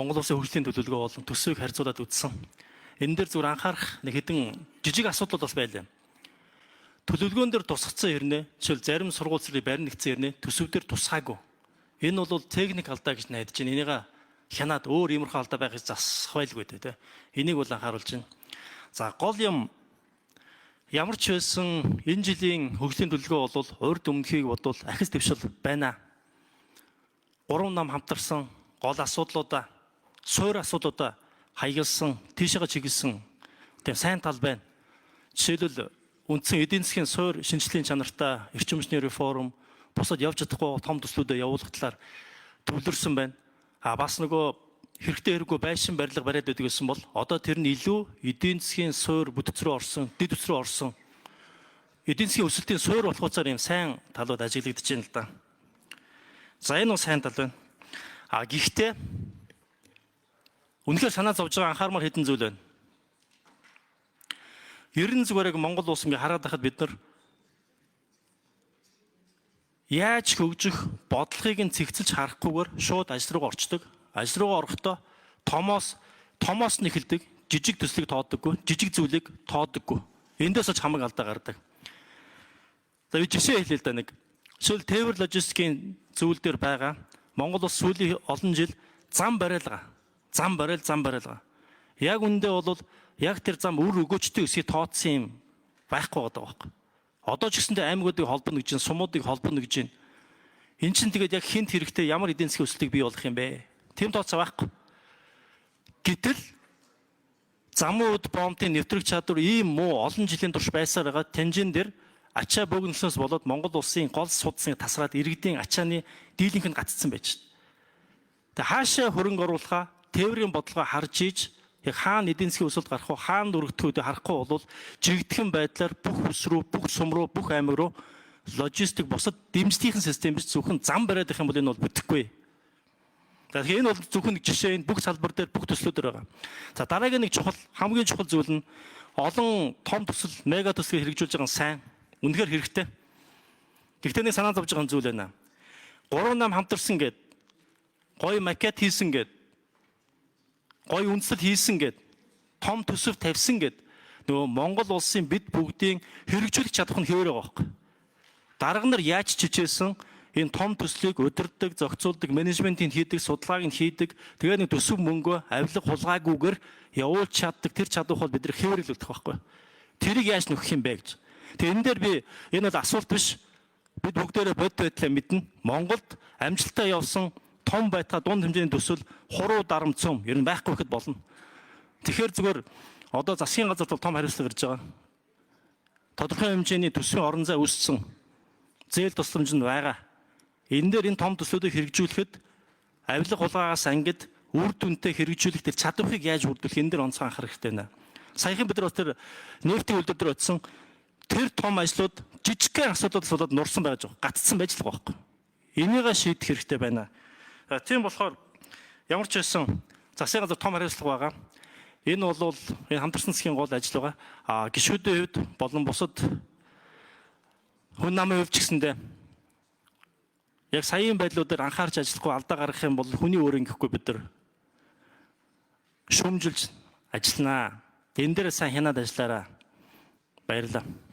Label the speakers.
Speaker 1: Монгол Улсын хөгжлийн төлөвлөгөө болон төсвийг харьцуулаад үзсэн. Энэ дээр зүгээр анхаарах нэг хэдэн жижиг асуудал бас байлаа. Төлөвлөгөөн дээр тусгацсан хэрнээ, жишээл зарим сургууль зэрэг барин нэгдсэн хэрнээ төсөвдөр тусгаагүй. Энэ бол техник алдаа гэж найдаж байна. Энийг хянаад өөр иймэрхүү алдаа байх засах байлгүй дээ. Энийг бол анхааруулж байна. За гол юм ямар ч байсан энэ жилийн хөгжлийн төлөвлөгөө бол урд өмнөхийг бодвол ахис дэвшил байна. 3 нам хамтарсан гол асуудлуудаа, суур асуудлуудаа хаягдсан, тийшээгээ чиглэсэн тийм сайн тал байна. Жишээлбэл үндсэн эдийн засгийн суур шинжилгээний чанартай эрчим хүчний реформ, бусад явж чадахгүй том төслүүдэд явуулах талаар төвлөрсөн байна. Бас нөгөө хэрэгтэй хэрэггүй байшин барилга бариад байдаг гэсэн бол одоо тэр нь илүү эдийн засгийн суур бүтц рүү орсон, дэд үс рүү орсон. Эдийн засгийн өсөлтийн суур болох учраас юм сайн талууд ажиглагдаж байна л да. За энэ бол сайн тал байна. Гэхдээ үнэхээр санаа зовж байгаа анхаармаар хэдэн зүйл байна. Ерөн зүгээр яг Монгол улс ингээ хараад байхад бид нар яаж хөгжих бодлогыг нь цэгцэлж харахгүйгээр шууд ажил руу орчдөг. Ажил руу орохдоо томоос нь эхэлдэг, жижиг төслийг тооддоггүй, жижиг зүйлийг тооддоггүй. Эндээс ч хамаг алдаа гардаг. За би жишээ хэлээ л да нэг. Жишээл тээвэр логистикийн зүйл дээр байгаа Монгол улс сүүлийн олон жил зам барилга. Яг үндэ бол яг тэр зам үр өгөөчтэй өсөй тооцсон юм байхгүй байгаа байхгүй. Одоо ч гэсэндээ аймагуудыг холбоно гэж байна, сумуудыг холбоно гэж байна. Эн чинь тэгээд яг хинт хэрэгтэй ямар эдийн засгийн өсөлтийг бий болох юм бэ? Тэм тооцоо байхгүй. Гэтэл замууд бомтын нэвтрэх чадвар ийм муу олон жилийн турш байсаар байгаа танжин дээр ачаа богинолсоос болоод Монгол улсын гол судасны тасраад иргэдийн ачааны дийлэнх нь гаццсан байж. Тэгээ хаашаа хөрөнгө оруулахаа тээврийн бодлогоо харж ийж яг хаана эдийн засгийн өсөлт гарах вэ, хаана өргөдөхөө харахгүй бол жигдхэн байдлаар бүх бүс рүү, бүх сум руу, бүх аймаг руу логистик бусад дэмжлэгэн систем биш зөвхөн зам бариад их юм бол энэ бол бүтэхгүй. Тэгэхээр энэ бол зөвхөн нэг жишээ, энэ бүх салбар дээр, бүх төслүүдээр байгаа. За дараагийн нэг чухал, хамгийн чухал зүйл нь олон том төсөл, мега төслийг хэрэгжүүлж байгаа нь сайн, үнэхээр хэрэгтэй. Гэхдээ нэг санаа зовж байгаа зүйл байна. 3 нам хамтарсан гээд гоё макет хийсэн гээд гоё үндэслэл хийсэн гээд том төсөв тавьсан гээд нөгөө Монгол улсын бид бүгдийн хэрэгжүүлэх чадах нь хэвээр байгаа байхгүй. Дарга нар яаж чичээсэн энэ том төслийг удирддаг, зохицуулдаг, менежментийг хийдэг, судалгааг нь хийдэг. Тэгээд нэг төсөв мөнгөө авилга хулгайгүйгээр явуулж чаддаг тэр чадвар бол бид нар хэвэрлүүлдэг байхгүй. Тэрийг яаж нөхөх юм бэ гэж. Тэгээд энэ дээр би энэ бол асуулт биш. Бид бүгдээрээ бод байдлаа мэднэ. Монголд амжилттай явсан том байтга дунд хэмжээний төсөл хуруу дарамт цөм ер нь байхгүй гэхэд болно. Тэгэхээр зүгээр одоо засгийн газарт бол том хариуцлага ирж байгаа. Тодорхой хэмжээний төсвийн орон зай өссөн. Зээл тусламж нь байгаа. Энэ дээр энэ том төслүүдийг хэрэгжүүлэхэд авилга хулгайгаас ангид үр дүнтэй хэрэгжүүлэх тэр чадварыг яаж бүрдүүлэх энэ дээр онцгой анхаарах хэрэгтэй байна. Саяхан бид нар бас тэр нефтийн үйлдвэр дээр очсон тэр том ажлууд жижигхэн асуудлуудаас болоод нурсан байж байгаа. Гаццсан байж л байгаа байхгүй. Энийг шийдэх хэрэгтэй байна. Тийм болохоор ямар ч байсан засгийн газар том хариуцлага байгаа. Энэ бол энэ хамтарсан засгийн гол ажил байгаа. Гишүүдийн хувьд болон бусад хүн намын хувьд ч гэсэндээ яг саяын байдлуудаар анхаарч ажиллахгүй алдаа гаргах юм бол хүний өөр ингэхгүй бид нар шүүмжилж ажилланаа. Энэ дээр сайн хянаад ажиллаараа. Баярлалаа.